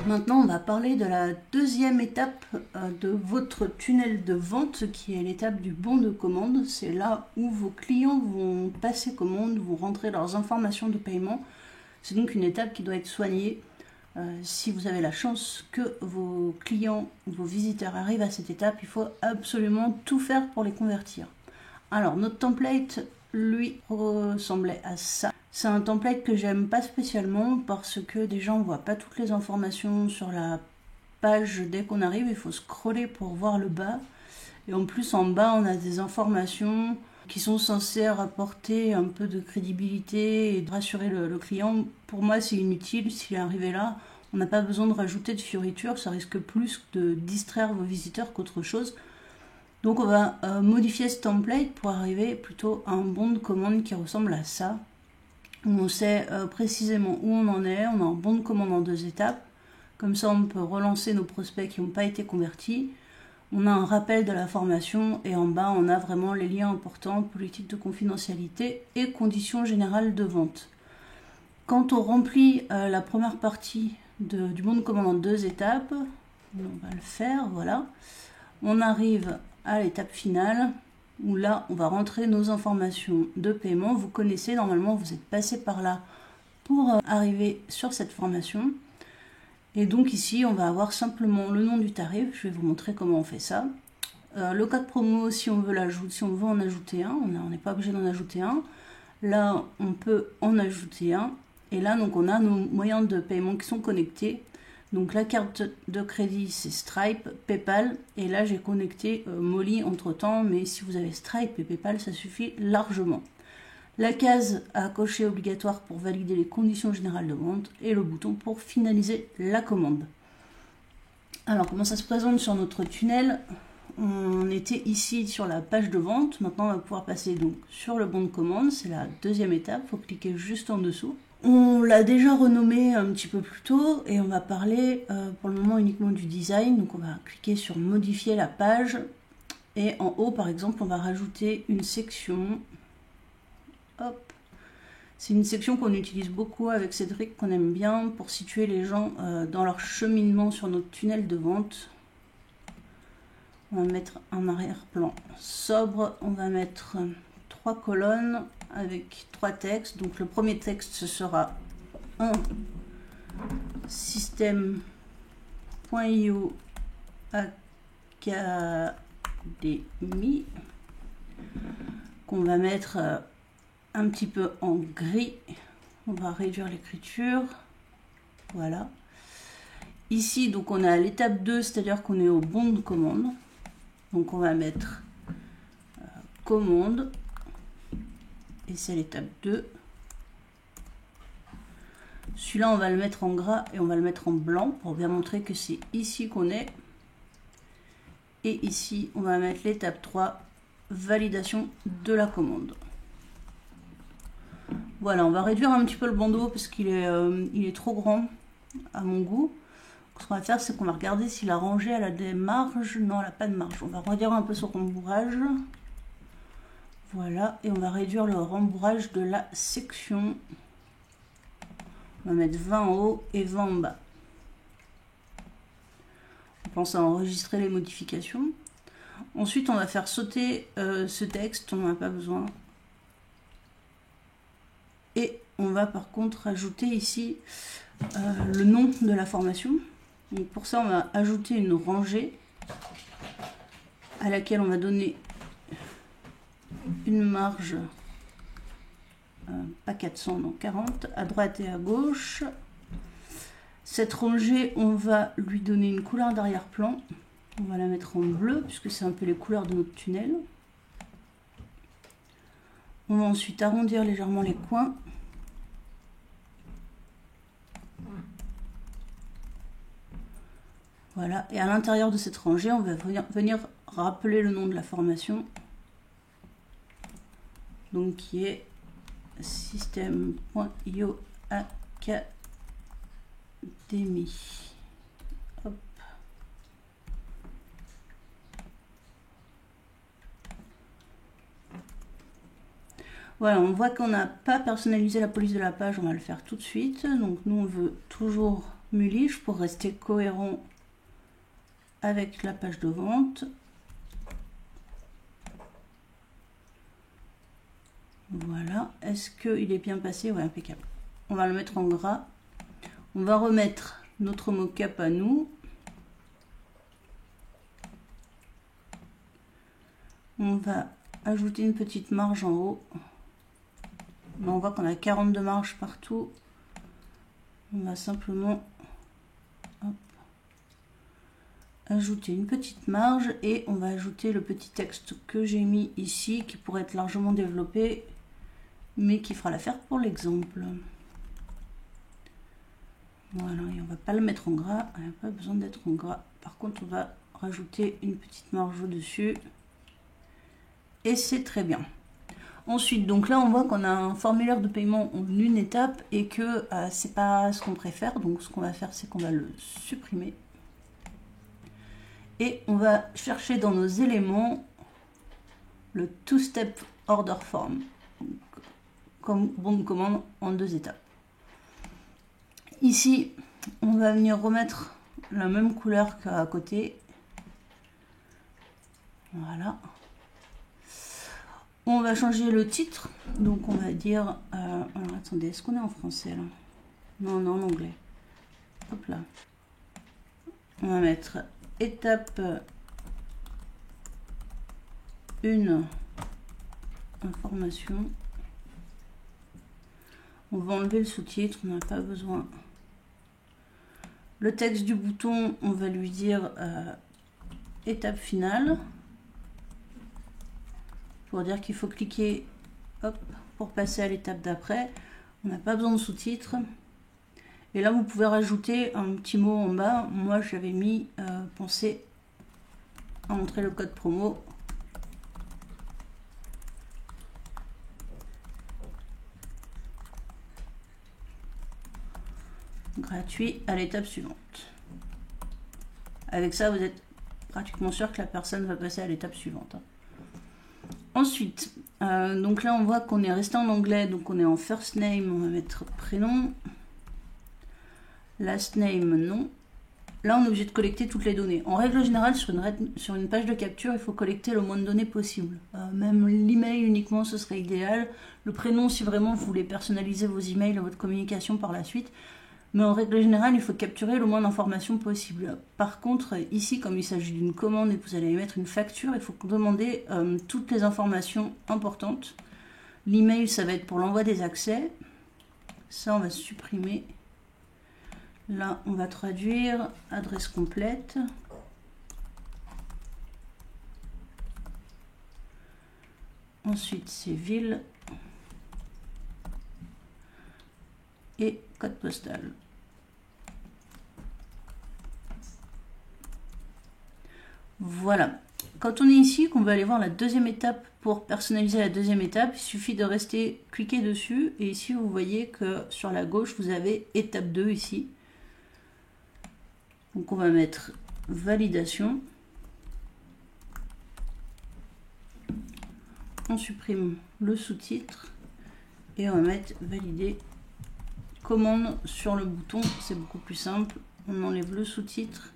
Maintenant, on va parler de la deuxième étape de votre tunnel de vente, qui est l'étape du bon de commande. C'est là où vos clients vont passer commande, vont rentrer leurs informations de paiement. C'est donc une étape qui doit être soignée. Si vous avez la chance que vos clients, vos visiteurs arrivent à cette étape, il faut absolument tout faire pour les convertir. Alors, notre template, lui, ressemblait à ça. C'est un template que j'aime pas spécialement parce que déjà on voit pas toutes les informations sur la page dès qu'on arrive, il faut scroller pour voir le bas. Et en plus en bas on a des informations qui sont censées rapporter un peu de crédibilité et de rassurer le client. Pour moi c'est inutile, s'il est arrivé là, on n'a pas besoin de rajouter de fioritures, ça risque plus de distraire vos visiteurs qu'autre chose. Donc on va modifier ce template pour arriver plutôt à un bon de commande qui ressemble à ça. On sait précisément où on en est, on a un bon de commande en 2 étapes. Comme ça, on peut relancer nos prospects qui n'ont pas été convertis. On a un rappel de la formation et en bas, on a vraiment les liens importants, politique de confidentialité et conditions générales de vente. Quand on remplit la première partie du bon de commande en 2 étapes, on va le faire, voilà. On arrive à l'étape finale, où là, on va rentrer nos informations de paiement. Vous connaissez, normalement, vous êtes passé par là pour arriver sur cette formation. Et donc ici, on va avoir simplement le nom du tarif. Je vais vous montrer comment on fait ça. Le code promo, si on veut en ajouter un, on n'est pas obligé d'en ajouter un. Là, on peut en ajouter un. Et là, donc, on a nos moyens de paiement qui sont connectés. Donc la carte de crédit c'est Stripe, PayPal et là j'ai connecté Molly entre temps, mais si vous avez Stripe et PayPal ça suffit largement. La case à cocher obligatoire pour valider les conditions générales de vente et le bouton pour finaliser la commande. Alors comment ça se présente sur notre tunnel? On était ici sur la page de vente, maintenant on va pouvoir passer donc sur le bon de commande, c'est la deuxième étape, il faut cliquer juste en dessous. On l'a déjà renommé un petit peu plus tôt et on va parler pour le moment uniquement du design. Donc on va cliquer sur modifier la page et en haut par exemple on va rajouter une section. Hop. C'est une section qu'on utilise beaucoup avec Cédric, qu'on aime bien pour situer les gens dans leur cheminement sur notre tunnel de vente. On va mettre un arrière-plan sobre, on va mettre 3 colonnes avec 3 textes. Donc le premier texte ce sera un système.io academy qu'on va mettre un petit peu en gris. On va réduire l'écriture. Voilà. Ici donc on a l'étape 2, c'est-à-dire qu'on est au bon de commande. Donc on va mettre commande. Et c'est l'étape 2. Celui-là, on va le mettre en gras et on va le mettre en blanc pour bien montrer que c'est ici qu'on est. Et ici, on va mettre l'étape 3, validation de la commande. Voilà, on va réduire un petit peu le bandeau parce qu'il est trop grand à mon goût. Ce qu'on va faire, c'est qu'on va regarder si la rangée elle a des marges. Non, elle n'a pas de marge. On va réduire un peu son rembourrage. Voilà, et on va réduire le rembourrage de la section. On va mettre 20 en haut et 20 en bas. On pense à enregistrer les modifications. Ensuite, on va faire sauter ce texte, on n'en a pas besoin. Et on va par contre ajouter ici le nom de la formation. Donc pour ça, on va ajouter une rangée à laquelle on va donner une marge, pas 400, donc 40, à droite et à gauche. Cette rangée, on va lui donner une couleur d'arrière-plan. On va la mettre en bleu, puisque c'est un peu les couleurs de notre tunnel. On va ensuite arrondir légèrement les coins. Voilà, et à l'intérieur de cette rangée, on va venir rappeler le nom de la formation. Donc qui est système.io academy. Hop. Voilà, on voit qu'on n'a pas personnalisé la police de la page, on va le faire tout de suite. Donc nous on veut toujours Muliche pour rester cohérent avec la page de vente. Voilà, est-ce qu'il est bien passé? Oui, impeccable. On va le mettre en gras. On va remettre notre mocap à nous. On va ajouter une petite marge en haut. Là, on voit qu'on a 42 marges partout. On va simplement ajouter une petite marge et on va ajouter le petit texte que j'ai mis ici qui pourrait être largement développé mais qui fera l'affaire pour l'exemple. Voilà, et on va pas le mettre en gras, il n'y a pas besoin d'être en gras. Par contre, on va rajouter une petite marge au-dessus et c'est très bien. Ensuite, donc là, on voit qu'on a un formulaire de paiement en une étape et que c'est pas ce qu'on préfère. Donc, ce qu'on va faire, c'est qu'on va le supprimer. Et on va chercher dans nos éléments le two-step order form, comme bon de commande en 2 étapes. Ici, on va venir remettre la même couleur qu'à côté. Voilà. On va changer le titre, donc on va dire... alors attendez, est-ce qu'on est en français là? Non, on est en anglais. Hop là. On va mettre étape 1, information. On va enlever le sous-titre, on n'a pas besoin. Le texte du bouton, on va lui dire étape finale. Pour dire qu'il faut cliquer hop, pour passer à l'étape d'après. On n'a pas besoin de sous-titres. Et là, vous pouvez rajouter un petit mot en bas. Moi, j'avais mis pensez à entrer le code promo. Gratuit à l'étape suivante. Avec ça, vous êtes pratiquement sûr que la personne va passer à l'étape suivante. Ensuite, donc là on voit qu'on est resté en anglais, donc on est en first name, on va mettre prénom, last name non. Là on est obligé de collecter toutes les données. En règle générale sur une page de capture, il faut collecter le moins de données possible. Même l'email uniquement ce serait idéal. Le prénom si vraiment vous voulez personnaliser vos emails et votre communication par la suite. Mais en règle générale, il faut capturer le moins d'informations possible. Par contre, ici, comme il s'agit d'une commande et que vous allez émettre une facture, il faut demander toutes les informations importantes. L'email, ça va être pour l'envoi des accès. Ça, on va supprimer. Là, on va traduire adresse complète. Ensuite, c'est ville. Et code postal. Voilà. Quand on est ici, qu'on veut aller voir la deuxième étape pour personnaliser la deuxième étape, il suffit de rester cliquer dessus et ici vous voyez que sur la gauche vous avez étape 2 ici. Donc on va mettre validation. On supprime le sous-titre et on va mettre valider. Commande sur le bouton, c'est beaucoup plus simple. On enlève le sous-titre.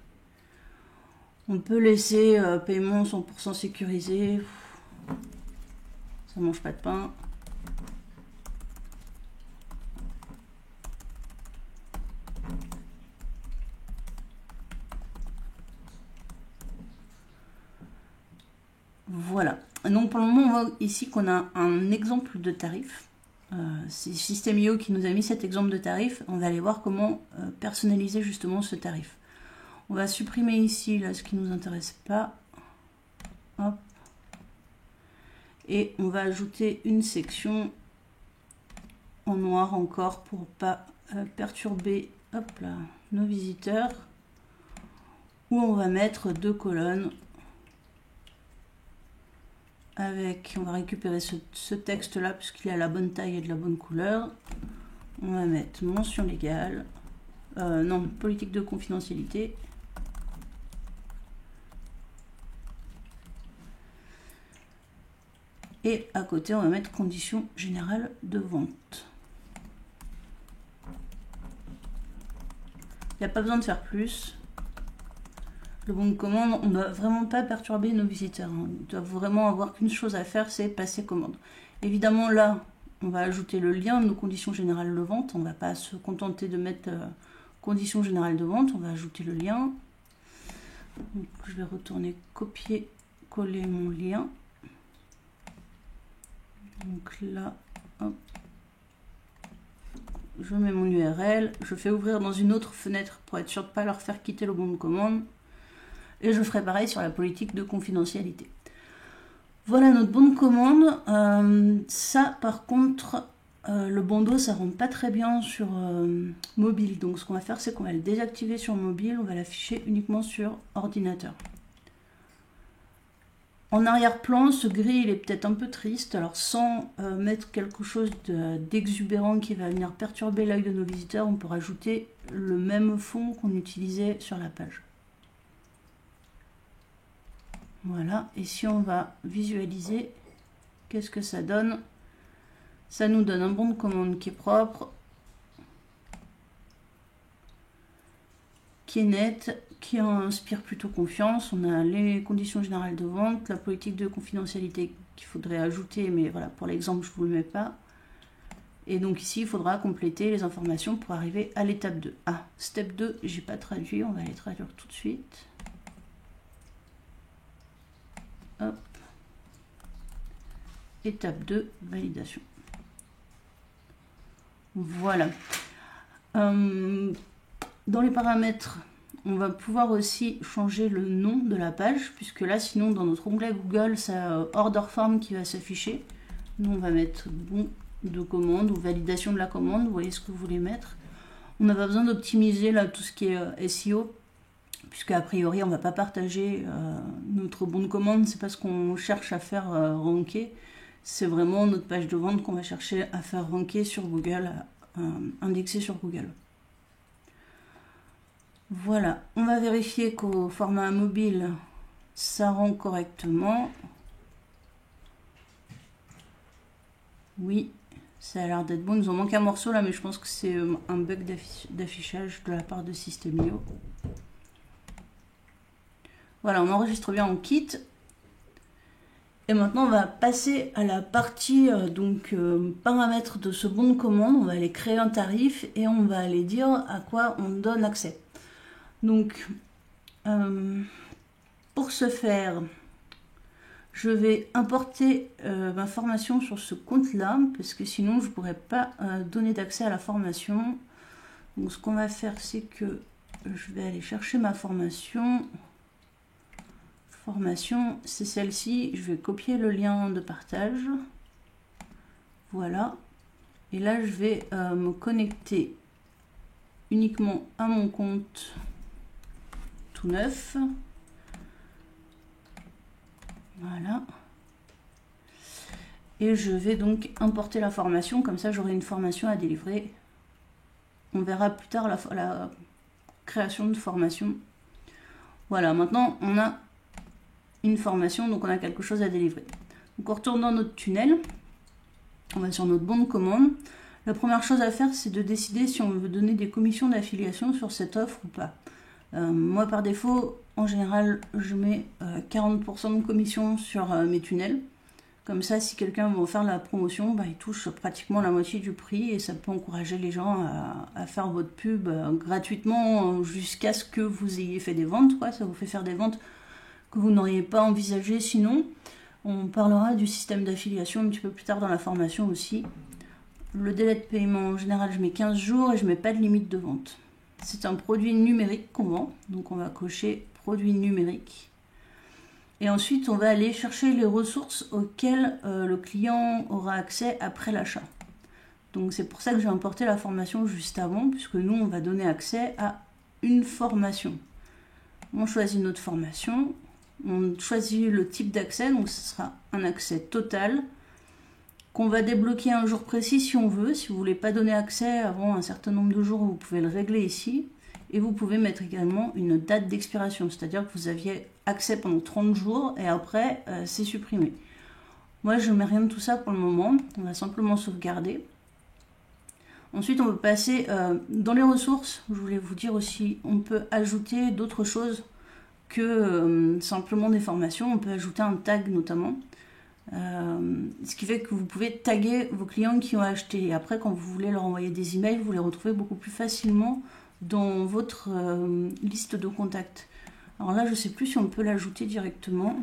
On peut laisser paiement 100% sécurisé. Ça mange pas de pain. Voilà. Donc pour le moment, on voit ici qu'on a un exemple de tarif. C'est System.io qui nous a mis cet exemple de tarif. On va aller voir comment personnaliser justement ce tarif. On va supprimer ici là ce qui ne nous intéresse pas. Hop. Et on va ajouter une section en noir encore pour pas perturber hop là, nos visiteurs. Où on va mettre 2 colonnes. Avec, on va récupérer ce texte là puisqu'il est à la bonne taille et de la bonne couleur. On va mettre mention légale, non, politique de confidentialité. Et à côté, on va mettre conditions générales de vente. Il n'y a pas besoin de faire plus. Le bon de commande, on ne doit vraiment pas perturber nos visiteurs. Ils doivent vraiment avoir qu'une chose à faire, c'est passer commande. Évidemment, là, on va ajouter le lien de nos conditions générales de vente. On ne va pas se contenter de mettre conditions générales de vente. On va ajouter le lien. Donc, je vais retourner copier, coller mon lien. Donc là, hop. Je mets mon URL. Je fais ouvrir dans une autre fenêtre pour être sûr de ne pas leur faire quitter le bon de commande. Et je ferai pareil sur la politique de confidentialité. Voilà notre bon de commande. Ça, par contre, le bandeau, ça ne rentre pas très bien sur mobile. Donc, ce qu'on va faire, c'est qu'on va le désactiver sur mobile. On va l'afficher uniquement sur ordinateur. En arrière-plan, ce gris, il est peut-être un peu triste. Alors, sans mettre quelque chose d'exubérant qui va venir perturber l'œil de nos visiteurs, on peut rajouter le même fond qu'on utilisait sur la page. Voilà, et si on va visualiser, qu'est-ce que ça donne? Ça nous donne un bon de commande qui est propre, qui est net, qui inspire plutôt confiance. On a les conditions générales de vente, la politique de confidentialité qu'il faudrait ajouter, mais voilà, pour l'exemple, je ne vous le mets pas. Et donc ici, il faudra compléter les informations pour arriver à l'étape 2. Ah, step 2, j'ai pas traduit, on va les traduire tout de suite. Hop. Étape 2, validation. Voilà. Dans les paramètres, on va pouvoir aussi changer le nom de la page, puisque là, sinon, dans notre onglet Google, c'est Order Form qui va s'afficher. Nous, on va mettre bon de commande ou validation de la commande. Vous voyez ce que vous voulez mettre. On n'a pas besoin d'optimiser là tout ce qui est SEO. Puisque a priori on ne va pas partager notre bon de commande, c'est pas ce qu'on cherche à faire ranker, c'est vraiment notre page de vente qu'on va chercher à faire ranker sur Google, indexer sur Google. Voilà, on va vérifier qu'au format mobile, ça rend correctement. Oui, ça a l'air d'être bon, il nous en manque un morceau là, mais je pense que c'est un bug d'affichage de la part de System.io. Voilà, on enregistre bien, on quitte. Et maintenant, on va passer à la partie paramètres de ce bon de commande. On va aller créer un tarif et on va aller dire à quoi on donne accès. Donc, pour ce faire, je vais importer ma formation sur ce compte-là, parce que sinon, je ne pourrais pas donner d'accès à la formation. Donc, ce qu'on va faire, c'est que je vais aller chercher ma formation. Formation, c'est celle-ci. Je vais copier le lien de partage. Voilà. Et là, je vais me connecter uniquement à mon compte tout neuf. Voilà. Et je vais donc importer la formation. Comme ça, j'aurai une formation à délivrer. On verra plus tard la création de formation. Voilà, maintenant, on a une formation, donc on a quelque chose à délivrer. Donc on retourne dans notre tunnel, on va sur notre bon de commande. La première chose à faire, c'est de décider si on veut donner des commissions d'affiliation sur cette offre ou pas. Moi par défaut, en général, je mets 40% de commission sur mes tunnels. Comme ça, si quelqu'un veut faire la promotion, il touche pratiquement la moitié du prix et ça peut encourager les gens à faire votre pub gratuitement jusqu'à ce que vous ayez fait des ventes, quoi. Ça vous fait faire des ventes que vous n'auriez pas envisagé sinon. On parlera du système d'affiliation un petit peu plus tard dans la formation aussi. Le délai de paiement, en général, je mets 15 jours et je ne mets pas de limite de vente. C'est un produit numérique qu'on vend, donc on va cocher produit numérique. Et ensuite, on va aller chercher les ressources auxquelles le client aura accès après l'achat. Donc c'est pour ça que j'ai importé la formation juste avant, puisque nous, on va donner accès à une formation. On choisit notre formation. On choisit le type d'accès, donc ce sera un accès total qu'on va débloquer un jour précis si on veut. Si vous ne voulez pas donner accès avant un certain nombre de jours, vous pouvez le régler ici. Et vous pouvez mettre également une date d'expiration, c'est-à-dire que vous aviez accès pendant 30 jours et après c'est supprimé. Moi, je ne mets rien de tout ça pour le moment. On va simplement sauvegarder. Ensuite, on peut passer dans les ressources. Je voulais vous dire aussi, on peut ajouter d'autres choses que simplement des formations. On peut ajouter un tag notamment. Ce qui fait que vous pouvez taguer vos clients qui ont acheté. Et après, quand vous voulez leur envoyer des emails, vous les retrouvez beaucoup plus facilement dans votre liste de contacts. Alors là, je ne sais plus si on peut l'ajouter directement.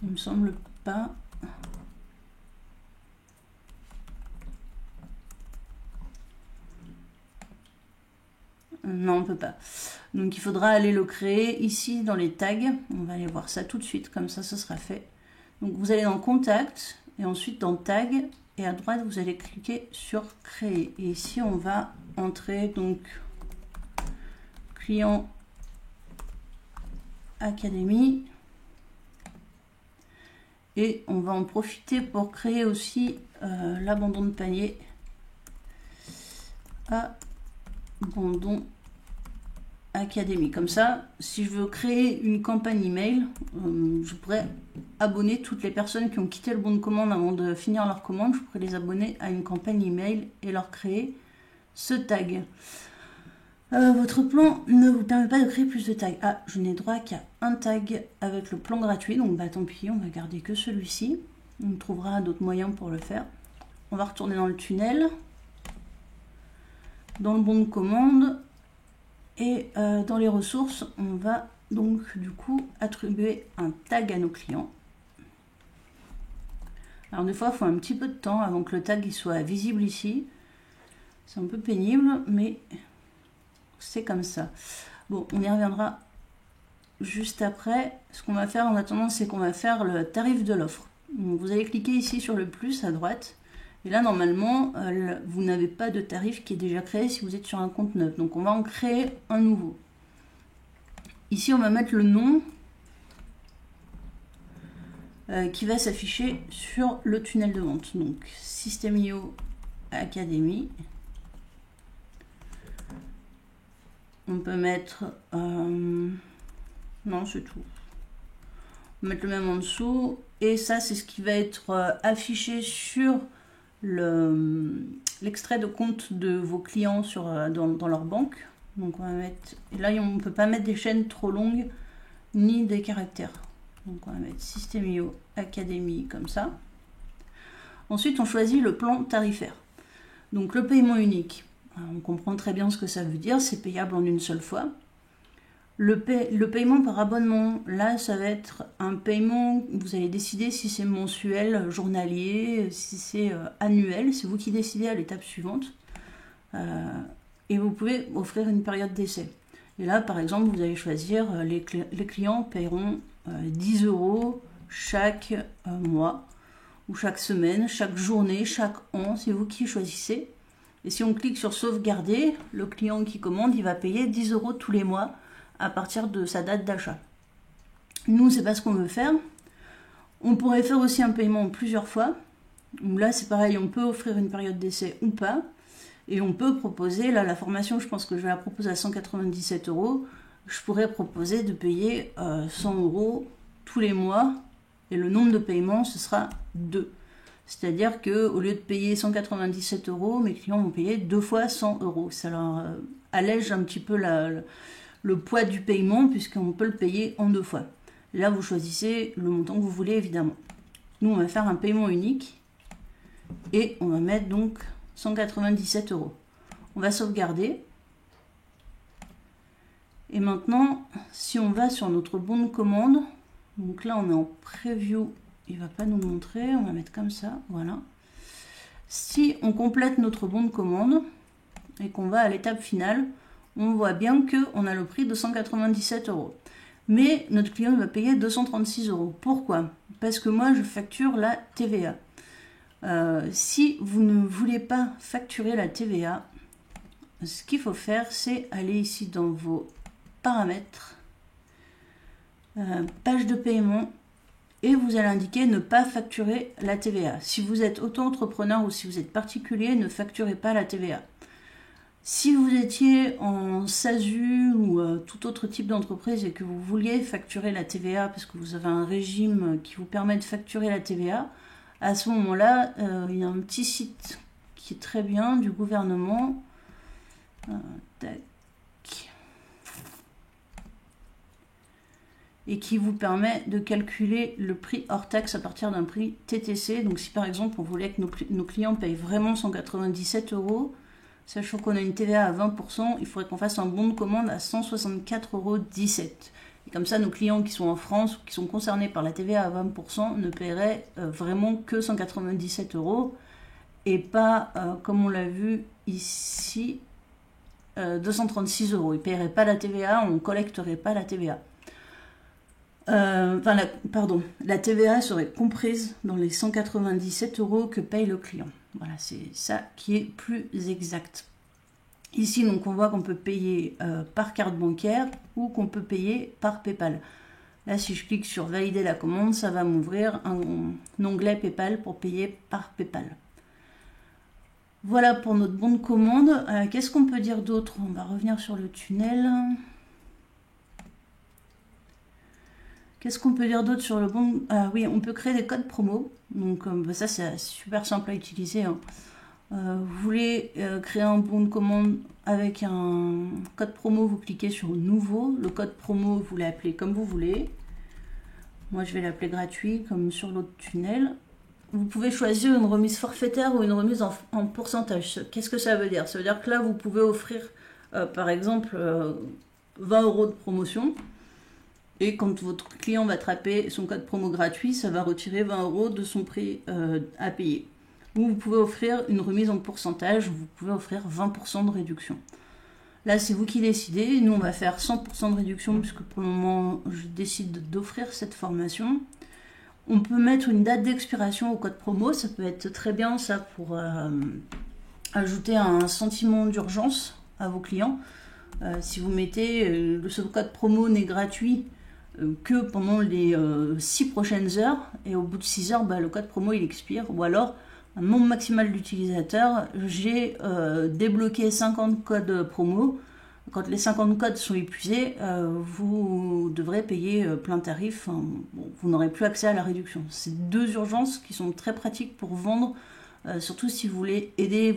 Il me semble pas. Non, on ne peut pas. Donc il faudra aller le créer ici dans les tags. On va aller voir ça tout de suite, comme ça ce sera fait. Donc vous allez dans Contact et ensuite dans Tag. Et à droite, vous allez cliquer sur Créer. Et ici, on va entrer donc Client Académie. Et on va en profiter pour créer aussi l'abandon de panier. Abandon Académie. Comme ça, si je veux créer une campagne email, je pourrais abonner toutes les personnes qui ont quitté le bon de commande avant de finir leur commande. Je pourrais les abonner à une campagne email et leur créer ce tag. Votre plan ne vous permet pas de créer plus de tags. Ah, je n'ai droit qu'à un tag avec le plan gratuit, donc bah tant pis, on va garder que celui-ci. On trouvera d'autres moyens pour le faire. On va retourner dans le tunnel, dans le bon de commande, et dans les ressources, on va donc du coup attribuer un tag à nos clients. Alors des fois, il faut un petit peu de temps avant que le tag il soit visible ici. C'est un peu pénible, mais c'est comme ça. Bon, on y reviendra juste après. Ce qu'on va faire en attendant, c'est qu'on va faire le tarif de l'offre. Vous allez cliquer ici sur le plus à droite. Et là, normalement, vous n'avez pas de tarif qui est déjà créé si vous êtes sur un compte neuf. Donc, on va en créer un nouveau. Ici, on va mettre le nom qui va s'afficher sur le tunnel de vente. Donc, System.io Academy. On peut mettre... non, c'est tout. On va mettre le même en dessous. Et ça, c'est ce qui va être affiché sur l'extrait de compte de vos clients dans leur banque. Donc, on va mettre... Et là, on ne peut pas mettre des chaînes trop longues ni des caractères. Donc, on va mettre System.io Academy comme ça. Ensuite, on choisit le plan tarifaire. Donc, le paiement unique. On comprend très bien ce que ça veut dire, c'est payable en une seule fois. Le paiement par abonnement, là ça va être un paiement, vous allez décider si c'est mensuel, journalier, si c'est annuel, c'est vous qui décidez à l'étape suivante. Et vous pouvez offrir une période d'essai. Et là par exemple, vous allez choisir, les clients paieront 10 € chaque mois, ou chaque semaine, chaque journée, chaque an, c'est vous qui choisissez. Et si on clique sur sauvegarder, le client qui commande, il va payer 10 € tous les mois à partir de sa date d'achat. Nous, c'est pas ce qu'on veut faire. On pourrait faire aussi un paiement plusieurs fois. Là, c'est pareil, on peut offrir une période d'essai ou pas. Et on peut proposer, là, la formation, je pense que je vais la proposer à 197 €. Je pourrais proposer de payer 100 € tous les mois. Et le nombre de paiements, ce sera 2. C'est-à-dire qu'au lieu de payer 197 €, mes clients vont payer 2 fois 100 €. Ça leur allège un petit peu le poids du paiement puisqu'on peut le payer en 2 fois. Là, vous choisissez le montant que vous voulez, évidemment. Nous, on va faire un paiement unique et on va mettre donc 197 €. On va sauvegarder. Et maintenant, si on va sur notre bon de commande, donc là, on est en preview. Il ne va pas nous montrer, on va mettre comme ça, voilà. Si on complète notre bon de commande et qu'on va à l'étape finale, on voit bien qu'on a le prix de 197 €. Mais notre client va payer 236 €. Pourquoi? Parce que moi, je facture la TVA. Si vous ne voulez pas facturer la TVA, ce qu'il faut faire, c'est aller ici dans vos paramètres, page de paiement, et vous allez indiquer ne pas facturer la TVA. Si vous êtes auto-entrepreneur ou si vous êtes particulier, ne facturez pas la TVA. Si vous étiez en SASU ou tout autre type d'entreprise et que vous vouliez facturer la TVA parce que vous avez un régime qui vous permet de facturer la TVA, à ce moment-là, il y a un petit site qui est très bien du gouvernement. Tac. Et qui vous permet de calculer le prix hors taxe à partir d'un prix TTC. Donc si par exemple on voulait que nos clients payent vraiment 197 €, sachant qu'on a une TVA à 20%, il faudrait qu'on fasse un bon de commande à 164,17 €. Et comme ça, nos clients qui sont en France ou qui sont concernés par la TVA à 20% ne paieraient vraiment que 197 € et pas, comme on l'a vu ici, 236 €. Ils ne paieraient pas la TVA, on ne collecterait pas la TVA. La TVA serait comprise dans les 197 € que paye le client. Voilà, c'est ça qui est plus exact. Ici, donc, on voit qu'on peut payer par carte bancaire ou qu'on peut payer par PayPal. Là, si je clique sur valider la commande, ça va m'ouvrir un onglet PayPal pour payer par PayPal. Voilà pour notre bon de commande. Qu'est-ce qu'on peut dire d'autre? On va revenir sur le tunnel. Qu'est-ce qu'on peut dire d'autre sur le bon... oui, on peut créer des codes promo. Donc ça, c'est super simple à utiliser. Hein. Vous voulez créer un bon de commande avec un code promo, vous cliquez sur Nouveau. Le code promo, vous l'appelez comme vous voulez. Moi, je vais l'appeler gratuit, comme sur l'autre tunnel. Vous pouvez choisir une remise forfaitaire ou une remise en pourcentage. Qu'est-ce que ça veut dire? Ça veut dire que là, vous pouvez offrir, par exemple, 20 € de promotion. Et quand votre client va taper son code promo gratuit, ça va retirer 20 € de son prix à payer. Ou vous pouvez offrir une remise en pourcentage, vous pouvez offrir 20% de réduction. Là, c'est vous qui décidez. Nous, on va faire 100% de réduction puisque pour le moment, je décide d'offrir cette formation. On peut mettre une date d'expiration au code promo. Ça peut être très bien, ça, pour ajouter un sentiment d'urgence à vos clients. Si vous mettez ce code promo n'est gratuit que pendant les 6 prochaines heures, et au bout de 6 heures, le code promo il expire, ou alors un nombre maximal d'utilisateurs, j'ai débloqué 50 codes promo. Quand les 50 codes sont épuisés, vous devrez payer plein tarif, vous n'aurez plus accès à la réduction. C'est deux urgences qui sont très pratiques pour vendre, surtout si vous voulez aider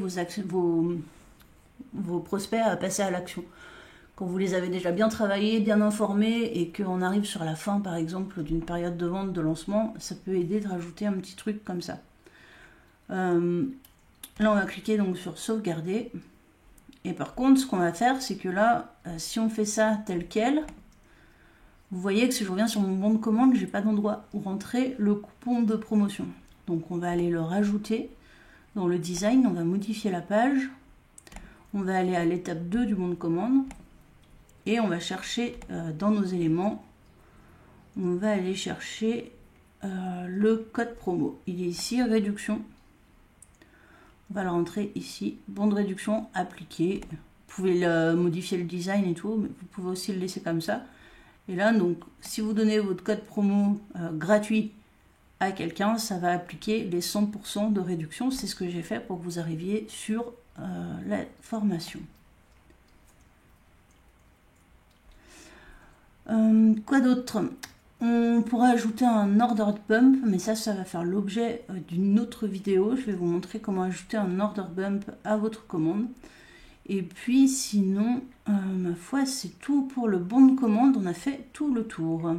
vos prospects à passer à l'action. Quand vous les avez déjà bien travaillés, bien informés, et qu'on arrive sur la fin, par exemple, d'une période de vente, de lancement, ça peut aider de rajouter un petit truc comme ça. Là, on va cliquer donc sur sauvegarder. Et par contre, ce qu'on va faire, c'est que là, si on fait ça tel quel, vous voyez que si je reviens sur mon bon de commande, j'ai pas d'endroit où rentrer le coupon de promotion. Donc, on va aller le rajouter dans le design. On va modifier la page. On va aller à l'étape 2 du bon de commande. Et on va chercher dans nos éléments, on va aller chercher le code promo. Il est ici, réduction. On va le rentrer ici, bon de réduction appliqué. Vous pouvez modifier le design et tout, mais vous pouvez aussi le laisser comme ça. Et là, donc, si vous donnez votre code promo gratuit à quelqu'un, ça va appliquer les 100% de réduction. C'est ce que j'ai fait pour que vous arriviez sur la formation. Quoi d'autre? On pourra ajouter un order bump, mais ça va faire l'objet d'une autre vidéo. Je vais vous montrer comment ajouter un order bump à votre commande. Et puis sinon, ma foi, c'est tout pour le bon de commande. On a fait tout le tour.